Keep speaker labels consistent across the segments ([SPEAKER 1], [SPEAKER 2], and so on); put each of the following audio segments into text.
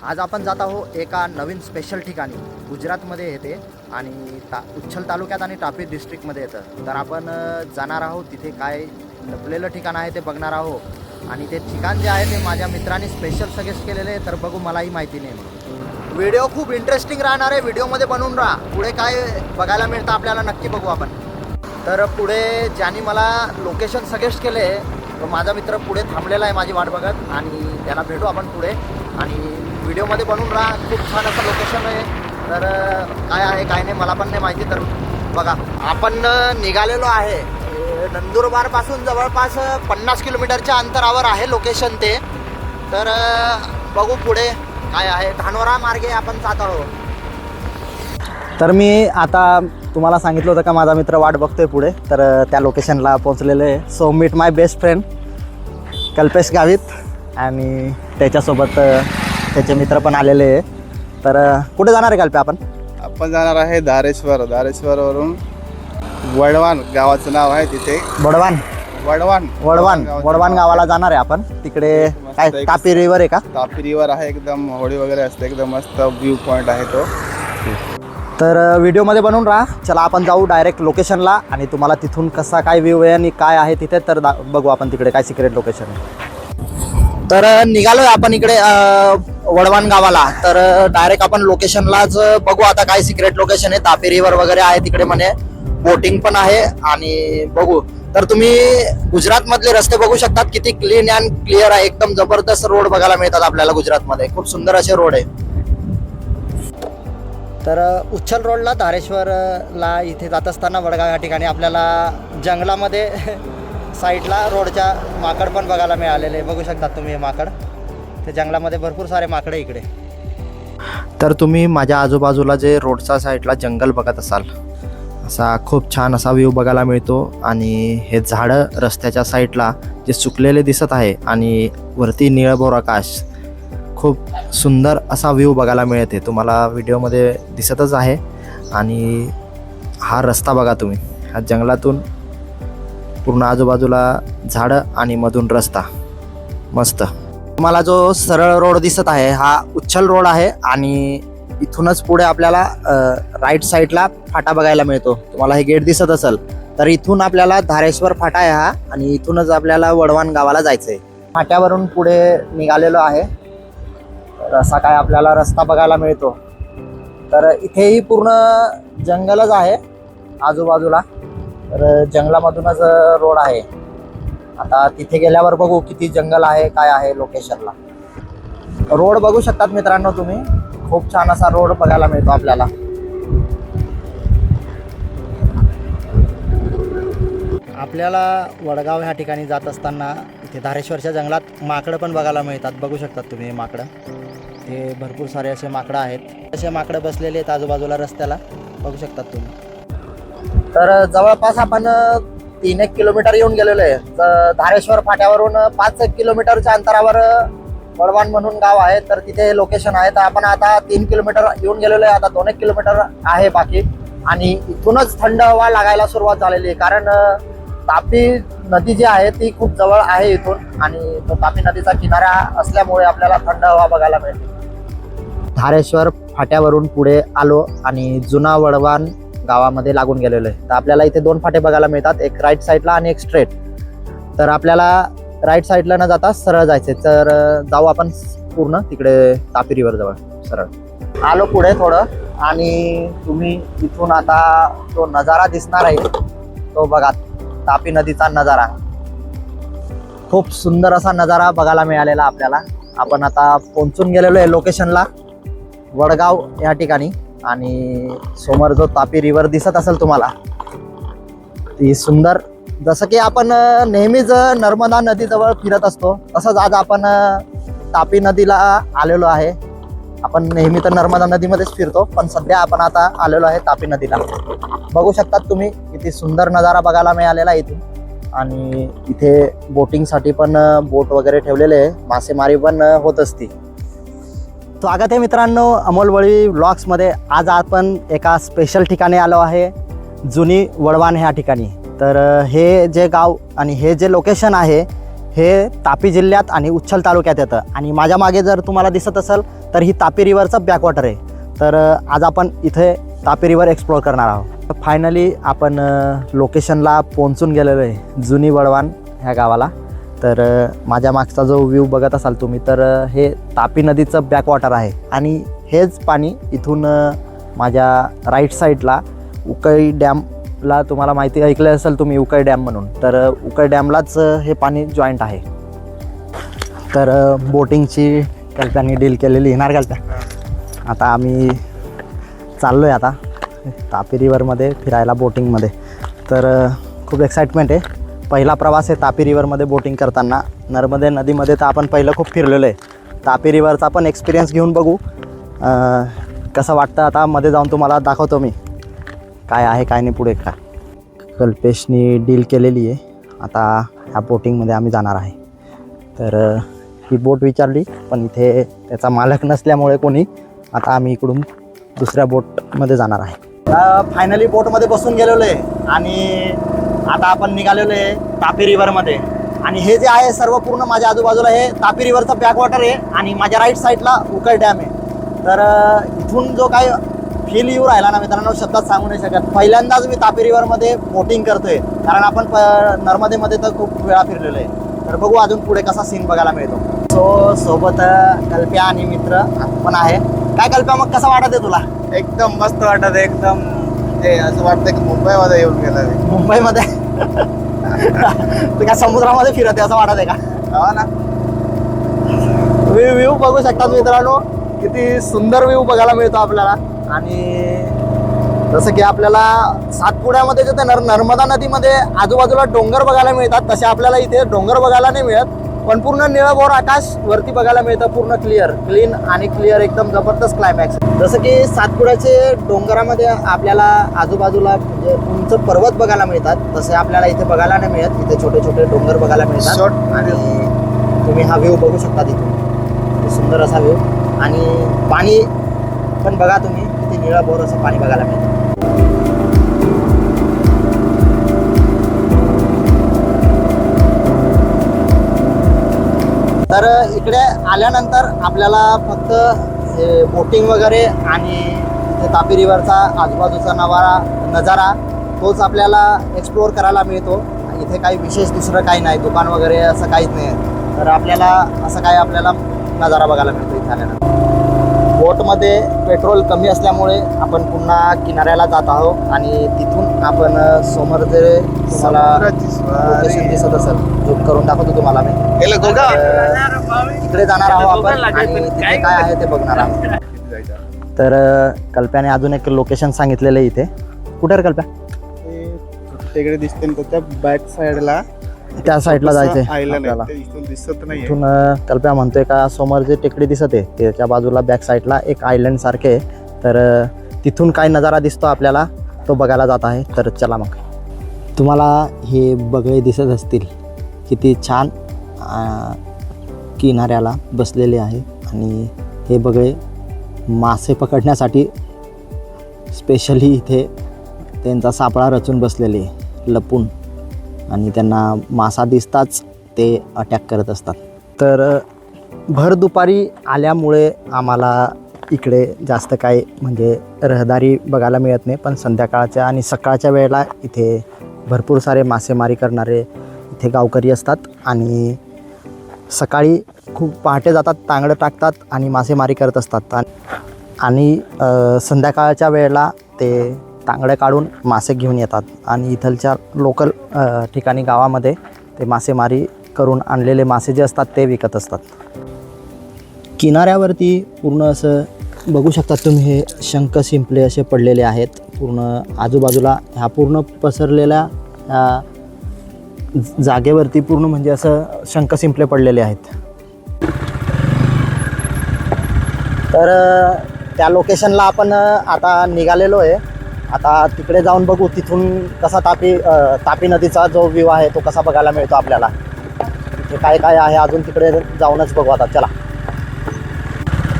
[SPEAKER 1] आज आपण जात आहोत एका नवीन स्पेशल ठिकाणी. गुजरातमध्ये येते आणि उच्छल तालुक्यात आणि तापी डिस्ट्रिक्टमध्ये येतं. तर आपण जाणार आहोत तिथे काय लपलेलं ठिकाण आहे ते बघणार आहोत. आणि ते ठिकाण जे आहे ते माझ्या मित्रांनी स्पेशल सजेस्ट केलेलं आहे. तर बघू, मलाही माहिती नाही. व्हिडिओ खूप इंटरेस्टिंग राहणार आहे. व्हिडिओमध्ये बनवून राहा. पुढे काय बघायला मिळतं आपल्याला नक्की बघू आपण. तर पुढे ज्यांनी मला लोकेशन सजेस्ट केले तो माझा मित्र पुढे थांबलेला आहे माझी वाट बघत. आणि त्याला भेटू आपण पुढे आणि व्हिडिओमध्ये बनवून राहा. खूप छान असं लोकेशन आहे. तर काय आहे काय नाही मला पण नाही माहिती. तर बघा, आपण निघालेलो आहे नंदुरबारपासून जवळपास 50 किलोमीटरच्या अंतरावर आहे लोकेशन ते. तर बघू पुढे काय आहे. धानोरा मार्गे आपण जात आहोत. तर मी आता तुम्हाला सांगितलं होतं का माझा मित्र वाट बघतोय पुढे. तर त्या लोकेशनला पोहोचलेलं आहे. सो मीट माय बेस्ट फ्रेंड कल्पेश गावित आणि त्याच्यासोबत त्याचे मित्र पण आलेले आहे. तर कुठे जाणार आहे कल्पे आपण?
[SPEAKER 2] आपण जाणार आहे धारेश्वरवरून वडवान गावाचं नाव आहे तिथे.
[SPEAKER 1] वडवान गावाला जाणार आहे आपण. तिकडे काय तापी रिव्हर आहे का?
[SPEAKER 2] तापी रिव्हर आहे, एकदम होडी वगैरे असते, एकदम मस्त व्ह्यू पॉइंट आहे तो.
[SPEAKER 1] तर व्हिडिओमध्ये बनवून राहा. चला आपण जाऊ डायरेक्ट लोकेशनला आणि तुम्हाला तिथून कसा काय व्ह्यू आहे आणि काय आहे तिथे तर बघू आपण तिकडे काय सिक्रेट लोकेशन आहे. तर निघालोय आपण इकडे वडवान गावाला. तर डायरेक्ट आपण लोकेशनलाच बघू आता काय सिक्रेट लोकेशन आहे. तापी रिव्हर वगैरे आहे तिकडे, म्हणे बोटिंग पण आहे आणि बघू. तर तुम्ही गुजरात मधले रस्ते बघू शकतात किती क्लीन अँड क्लिअर आहे. एकदम जबरदस्त रोड बघायला मिळतात आपल्याला गुजरातमध्ये. खूप सुंदर असे रोड आहे. तर उच्छल रोडला धारेश्वरला इथे जात असताना वडगाव या ठिकाणी आपल्याला जंगलामध्ये साईडला रोडच्या माकड पण बघायला मिळालेले. बघू शकतात तुम्ही हे माकड. ते जंगलामध्ये भरपूर सारे माकडे इकडे. तर तुम्ही माझ्या आजूबाजूला जे रोडच्या साईडला जंगल बघत असाल, असा खूप छान असा व्ह्यू बघायला मिळतो. आणि हे झाडं रस्त्याच्या साईडला जे सुकलेले दिसत आहे आणि वरती निळभोर आकाश, खूप सुंदर असा व्ह्यू बघायला मिळते. तुम्हाला व्हिडिओमध्ये दिसतच आहे. आणि हा रस्ता बघा तुम्ही, हा जंगलातून पूर्ण आजूबाजूला झाडं आणि मधून रस्ता मस्त. तुम्हाला जो सरळ रोड दिसत आहे हा उच्छल रोड आहे. आणि इथूनच पुढे आपल्याला राईट साईडला फाटा बघायला मिळतो. तुम्हाला हे गेट दिसत असेल तर इथून आपल्याला धारेश्वर फाटा आहे हा. आणि इथूनच आपल्याला वडवान गावाला जायचं आहे. फाट्यावरून पुढे निघालेलो आहे. तर असा काय आपल्याला रस्ता बघायला मिळतो. तर इथेही पूर्ण जंगलच आहे आजूबाजूला. तर जंगलामधूनच रोड आहे. आता तिथे गेल्यावर बघू किती जंगल आहे काय आहे लोकेशनला. रोड बघू शकतात मित्रांनो तुम्ही. खूप छान असा रोड बघायला मिळतो आपल्याला. आपल्याला वडगाव ह्या ठिकाणी जात असताना इथे धारेश्वरच्या जंगलात माकडं पण बघायला मिळतात. बघू शकतात तुम्ही हे माकडं. ते भरपूर सारे असे माकडं आहेत. असे माकडं बसलेले आहेत आजूबाजूला रस्त्याला. बघू शकतात तुम्ही. तर जवळपास आपण 3-1 किलोमीटर येऊन गेलेलो आहे. धारेश्वर फाट्यावरून 5 किलोमीटरच्या अंतरावर वडवान म्हणून गाव आहे. तर तिथे लोकेशन आहे. तर आपण आता 3 किलोमीटर येऊन गेलेलो आहे. आता 2-1 किलोमीटर आहे बाकी. आणि इथूनच थंड हवा लागायला सुरुवात झालेली आहे. कारण तापी नदी जी आहे ती खूप जवळ आहे इथून. आणि तो तापी नदीचा किनारा असल्यामुळे आपल्याला थंड हवा बघायला मिळते. धारेश्वर फाट्यावरून पुढे आलो आणि जुना वडवान गावामध्ये लागून गेलेलो आहे. तर आपल्याला इथे 2 फाटे बघायला मिळतात, एक राईट साईडला आणि एक स्ट्रेट. तर आपल्याला राईट साईडला न जाता सरळ जायचे. तर जाऊ आपण पूर्ण तिकडे तापी रिव्हर जवळ सरळ. आलो पुढे थोडं आणि तुम्ही इथून आता जो नजारा दिसणार आहे तो बघा, तापी नदीचा नजारा. खूप सुंदर असा नजारा बघायला मिळालेला आपल्याला. आपण आता पोहोचून गेलेलो आहे लोकेशनला वडगाव या ठिकाणी. आणि समोर जो तापी रिव्हर दिसत असेल तुम्हाला, ती सुंदर, जसं की आपण नेहमीच नर्मदा नदीजवळ फिरत असतो तसंच आज आपण तापी नदीला आलेलो आहे. आपण नेहमी तर नर्मदा नदीमध्येच फिरतो, पण सध्या आपण आता आलेलो आहे तापी नदीला. बघू शकतात तुम्ही किती सुंदर नजारा बघायला मिळालेला इथून. आणि इथे बोटिंगसाठी पण बोट वगैरे ठेवलेले आहे. मासेमारी पण होत असते. स्वागत आहे मित्रांनो अमोल वळी व्लॉग्समध्ये. आज आपण एका स्पेशल ठिकाणी आलो आहे, जुनी वडवान ह्या ठिकाणी. तर हे जे गाव आणि हे जे लोकेशन आहे हे तापी जिल्ह्यात आणि उच्छल तालुक्यात येतं. आणि माझ्या मागे जर तुम्हाला दिसत असेल तर ही तापी रिव्हरचं बॅकवॉटर आहे. तर आज आपण इथे तापी रिव्हर एक्सप्लोअर करणार आहोत. फायनली आपण लोकेशनला पोहोचून गेलेलो आहे, जुनी वडवान ह्या गावाला. तर माझ्या मागचा जो व्ह्यू बघत असाल तुम्ही, तर हे तापी नदीचं बॅकवॉटर आहे आणि हेच पाणी इथून माझ्या राईट साईडला उकई डॅमला, तुम्हाला माहिती ऐकलं असेल तुम्ही उकई डॅम म्हणून, तर उकई डॅमलाच हे पाणी जॉईंट आहे. तर बोटिंगची कल्प्याने डील केलेली येणार कल्प्या. आता आम्ही चाललो आहे आता तापी रिव्हरमध्ये फिरायला बोटिंगमध्ये. तर खूप एक्साइटमेंट आहे. पहिला प्रवास आहे तापी रिव्हरमध्ये बोटिंग करताना. नर्मदे नदीमध्ये तर आपण पहिलं खूप फिरलेलो आहे. तापी रिव्हरचा पण एक्सपिरियन्स घेऊन बघू कसं वाटतं. आता मध्ये जाऊन तुम्हाला दाखवतो मी काय आहे काय नाही पुढे. काय कल्पेशनी डील केलेली आहे. आता ह्या बोटिंगमध्ये आम्ही जाणार आहे. तर ही बोट विचारली पण इथे त्याचा मालक नसल्यामुळे कोणी, आता आम्ही इकडून दुसऱ्या बोटमध्ये जाणार आहे. फायनली बोटमध्ये बसून गेलेलो आहे आणि आता आपण निघालेलो आहे तापी रिव्हरमध्ये. आणि हे जे आहे सर्व पूर्ण माझ्या आजूबाजूला हे तापी रिव्हरचं बॅकवॉटर आहे आणि माझ्या राईट साईडला उकई डॅम आहे. तर इथून जो काय फील येऊ राहिला ना मित्रांनो, शब्दात सांगू नाही शकत. पहिल्यांदाच मी तापी रिव्हरमध्ये बोटिंग करतोय, कारण आपण नर्मदेमध्ये तर खूप वेळा फिरलेलो आहे. तर बघू अजून पुढे कसा सीन बघायला मिळतो. सो सोबत कल्प्या आणि मित्र पण आहे. काय कल्प्या, मग कसं वाटत आहे तुला?
[SPEAKER 2] एकदम मस्त वाटत आहे. एकदम ते असं वाटतं की मुंबईमध्ये येऊन गेलं मी.
[SPEAKER 1] मुंबईमध्ये तू काय समुद्रामध्ये फिरत आहे असं वाटत आहे का?
[SPEAKER 2] हो ना.
[SPEAKER 1] तुम्ही व्ह्यू बघू शकता मित्रांनो, किती सुंदर व्ह्यू बघायला मिळतो आपल्याला. आणि जसं की आपल्याला सातपुड्यामध्ये जे नर्मदा नदीमध्ये आजूबाजूला डोंगर बघायला मिळतात, तसे आपल्याला इथे डोंगर बघायला नाही मिळत, पण पूर्ण निळभोर आकाश वरती बघायला मिळतं. पूर्ण क्लीन आणि क्लिअर, एकदम जबरदस्त क्लायमॅक्स. जसं की सातपुड्याचे डोंगरामध्ये आपल्याला आजूबाजूला म्हणजे उंच पर्वत बघायला मिळतात, तसे आपल्याला इथे बघायला नाही मिळत. इथे छोटे छोटे डोंगर बघायला मिळतात आणि तुम्ही हा व्ह्यू बघू शकता तिथून, सुंदर असा व्ह्यू. आणि पाणी पण बघा तुम्ही, किती निळभोर असं पाणी बघायला मिळतं. तर इकडे आल्यानंतर आपल्याला फक्त हे बोटिंग वगैरे आणि इथे तापी रिव्हरचा आजूबाजूचा नजारा तोच आपल्याला एक्सप्लोअर करायला मिळतो. इथे काही विशेष दुसरं काही नाही, दुकान वगैरे असं काहीच नाही. तर आपल्याला असं काही आपल्याला नजारा बघायला मिळतो इथे आल्यानंतर. बोटमध्ये पेट्रोल कमी असल्यामुळे आपण पुन्हा किनाऱ्याला जात आहोत आणि तिथून आपण समोर जे तुम्हाला लोकेशन दिसत असेल, झूम करून दाखवतो तुम्हाला मी. इकडे जाणार आहोत आपण आणि तिथे काय आहे ते बघणार आहोत. तर कल्प्याने अजून एक लोकेशन सांगितलेलं आहे इथे. कुठे रे कल्प्या?
[SPEAKER 2] तिकडे दिसते ना त्या बॅक साईडला,
[SPEAKER 1] त्या साईडला जायचंय
[SPEAKER 2] आयलंड
[SPEAKER 1] आपल्याला.
[SPEAKER 2] आहे, इथून दिसत नाही.
[SPEAKER 1] इथून कल्प्या म्हणतोय का समोर जे टेकडी दिसत आहे त्याच्या बाजूला बॅक साईडला एक आयलंड सारखे आहे. तर तिथून काय नजारा दिसतो आपल्याला तो बघायला जात आहे. तर चला मग. तुम्हाला हे बगळे दिसत असतील, किती छान किनाऱ्याला बसलेले आहे. आणि हे बगळे मासे पकडण्यासाठी स्पेशली इथे त्यांचा सापळा रचून बसलेले आहे लपून, आणि त्यांना मासा दिसताच ते अटॅक करत असतात. तर भर दुपारी आल्यामुळे आम्हाला इकडे जास्त काही म्हणजे रहदारी बघायला मिळत नाही, पण संध्याकाळच्या आणि सकाळच्या वेळेला इथे भरपूर सारे मासेमारी करणारे इथे गावकरी असतात. आणि सकाळी खूप पहाटे जातात, तांगडं टाकतात आणि मासेमारी करत असतात. आणि संध्याकाळच्या वेळेला ते तांगडे काढून मासे घेऊन येतात आणि इथलच्या लोकल ठिकाणी गावामध्ये ते मासेमारी करून आणलेले मासे जे असतात ते विकत असतात. किनाऱ्यावरती पूर्ण असं बघू शकतात तुम्ही, हे शंख शिंपले असे पडलेले आहेत पूर्ण आजूबाजूला. ह्या पूर्ण पसरलेल्या जागेवरती पूर्ण म्हणजे असं शंख शिंपले पडलेले आहेत. तर त्या लोकेशनला आपण आता निघालेलो आहे. आता तिकडे जाऊन बघू तिथून कसा तापी नदीचा जो व्ह्यू आहे तो कसा बघायला मिळतो आपल्याला. तिथे काय काय आहे अजून तिकडे जाऊनच बघू. आता चला.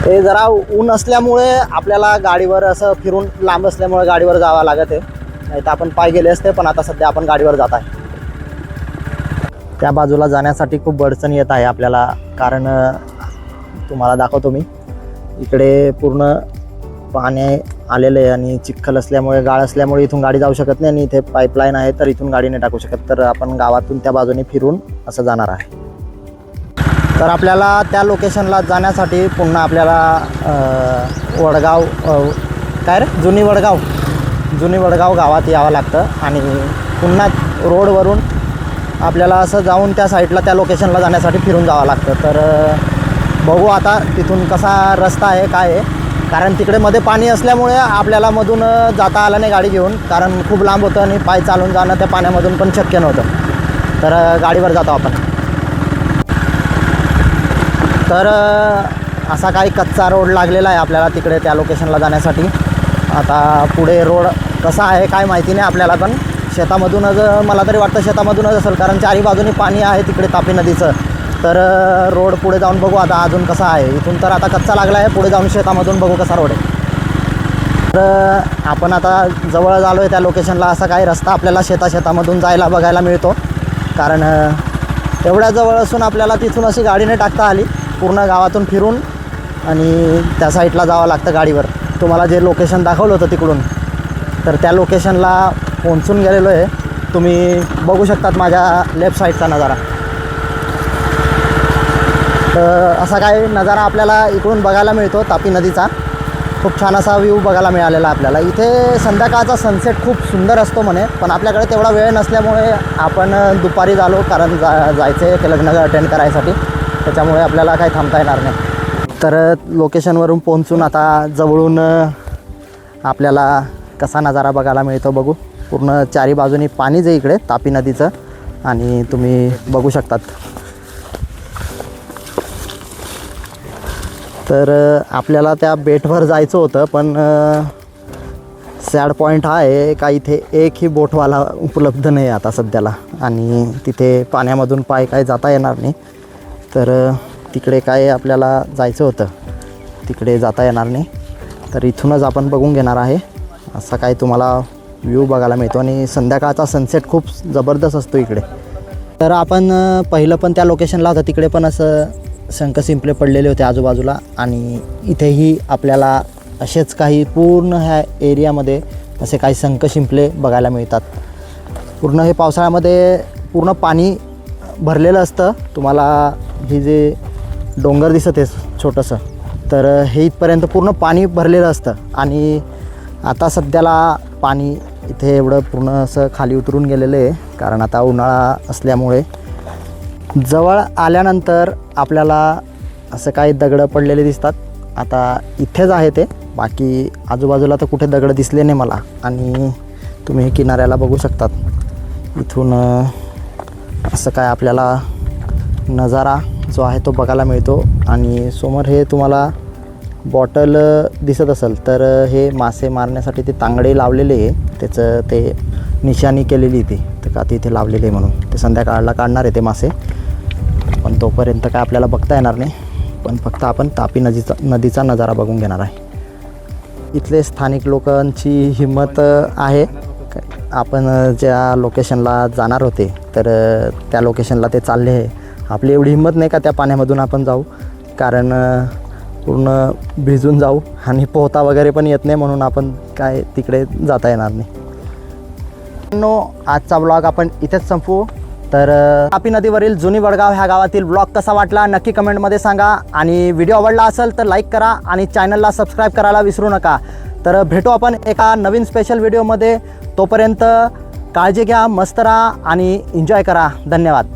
[SPEAKER 1] ते जरा ऊन असल्यामुळे आपल्याला गाडीवर असं फिरून लांब असल्यामुळे गाडीवर जावं लागत आहे, नाही तर आपण पाय गेले असते, पण आता सध्या आपण गाडीवर जात आहे. त्या बाजूला जाण्यासाठी खूप अडचण येत आहे आपल्याला, कारण तुम्हाला दाखवतो मी. इकडे पूर्ण पाणी आलेलं आहे आणि चिखल असल्यामुळे गाळ असल्यामुळे इथून गाडी जाऊ शकत नाही आणि इथे पाईपलाईन आहे तर इथून गाडी नाही टाकू शकत. तर आपण गावातून त्या बाजूने फिरून असं जाणार आहे. तर आपल्याला त्या लोकेशनला जाण्यासाठी पुन्हा आपल्याला वडगाव काय रे जुनी वडगाव गावात यावं लागतं आणि पुन्हा रोडवरून आपल्याला असं जाऊन त्या साईडला त्या लोकेशनला जाण्यासाठी फिरून जावं लागतं. तर बघू आता तिथून कसा रस्ता आहे काय आहे, कारण तिकडे मध्ये पाणी असल्यामुळे आपल्याला मधून जाता आलं नाही गाडी घेऊन, कारण खूप लांब होतं आणि पाय चालून जाणं त्या पाण्यामधून पण शक्य नव्हतं. तर गाडीवर जातो आपण. तर असा काही कच्चा रोड लागलेला आहे आपल्याला तिकडे त्या लोकेशनला जाण्यासाठी. आता पुढे रोड कसा आहे काय माहिती नाही आपल्याला, पण शेतामधूनच मला तरी वाटतं शेतामधूनच असेल, कारण चारी बाजूनी पाणी आहे तिकडे तापी नदीचं. तर रोड पुढे जाऊन बघू आता अजून कसा आहे. इथून तर आता कच्चा लागला आहे, पुढे जाऊन शेतामधून बघू कसा रोड आहे. तर आपण आता जवळ आलो आहे त्या लोकेशनला. असा काही रस्ता आपल्याला शेतामधून जायला बघायला मिळतो, कारण एवढ्या जवळ असून आपल्याला तिथून अशी गाडी नाही टाकता आली. पूर्ण गावातून फिरून आणि त्या साईडला जावं लागतं गाडीवर. तुम्हाला जे लोकेशन दाखवलं होतं तिकडून, तर त्या लोकेशनला पोहोचून गेलेलो आहे. तुम्ही बघू शकतात माझ्या लेफ्ट साईडचा नजारा. तर असा काही नजारा आपल्याला इकडून बघायला मिळतो तापी नदीचा. खूप छान असा व्ह्यू बघायला मिळालेला आपल्याला. इथे संध्याकाळचा सनसेट खूप सुंदर असतो म्हणे, पण आपल्याकडे तेवढा वेळ नसल्यामुळे आपण दुपारी झालो, कारण जायचं आहे ते लग्न अटेंड करायसाठी. त्याच्यामुळे आपल्याला काही थांबता येणार नाही. तर लोकेशनवरून पोहोचून आता जवळून आपल्याला कसा नजारा बघायला मिळतो बघू. पूर्ण चारी बाजूनी पाणीच आहे इकडे तापी नदीचं आणि तुम्ही बघू शकतात. तर आपल्याला त्या बेटवर जायचं होतं, पण सॅड पॉईंट हा आहे का इथे एकही बोटवाला उपलब्ध नाही आता सध्याला, आणि तिथे पाण्यामधून पाय काय जाता येणार नाही. तर तिकडे काय आपल्याला जायचं होतं, तिकडे जाता येणार नाही. तर इथूनच आपण बघून घेणार आहे. असा काही तुम्हाला व्ह्यू बघायला मिळतो आणि संध्याकाळचा सनसेट खूप जबरदस्त असतो इकडे. तर आपण पहिलं पण त्या लोकेशनला होतं, तिकडे पण असं शंख शिंपले पडलेले होते आजूबाजूला, आणि इथेही आपल्याला असेच काही पूर्ण ह्या एरियामध्ये असे काही शंख शिंपले बघायला मिळतात. पूर्ण हे पावसाळ्यामध्ये पूर्ण पाणी भरलेलं असतं. तुम्हाला हे जे डोंगर दिसत आहे छोटंसं, तर हे इथपर्यंत पूर्ण पाणी भरलेलं असतं. आणि आता सध्याला पाणी इथे एवढं पूर्ण असं खाली उतरून गेलेलं आहे, कारण आता उन्हाळा असल्यामुळे. जवळ आल्यानंतर आपल्याला असं काही दगडं पडलेले दिसतात. आता इथेच आहे ते, बाकी आजूबाजूला तर कुठे दगडं दिसले नाही मला. आणि तुम्ही हे किनाऱ्याला बघू शकतात. इथून असं काय आपल्याला नजारा जो आहे तो बघायला मिळतो. आणि समोर हे तुम्हाला बॉटल दिसत असेल, तर हे मासे मारण्यासाठी ते तांगडे लावलेले आहे, त्याचं ते निशाणी केलेली ती, तर का तिथे लावलेले आहे म्हणून. ते संध्याकाळला काढणार आहे ते मासे, पण तोपर्यंत काय आपल्याला बघता येणार नाही. पण फक्त आपण तापी नदीचा नजारा बघून घेणार आहे. इथले स्थानिक लोकांची हिंमत आहे. आपण ज्या लोकेशनला जाणार होते, तर त्या लोकेशनला ते चालले आहे. आपली एवढी हिंमत नाही का त्या पाण्यामधून आपण जाऊ, कारण पूर्ण भिजून जाऊ आणि पोहता वगैरे पण येत नाही, म्हणून आपण काय तिकडे जाता येणार नाही. आजचा ब्लॉग आपण इथेच संपवू. तर तापी नदीवरील जुनी वडगाव ह्या गावातील ब्लॉग कसा वाटला नक्की कमेंटमध्ये सांगा. आणि व्हिडिओ आवडला असेल तर लाईक करा आणि चॅनलला सबस्क्राईब करायला विसरू नका. तर भेटू आपण एका नवीन स्पेशल व्हिडिओमध्ये. तोपर्यंत काळजी घ्या, मस्त राहा आणि एन्जॉय करा. धन्यवाद.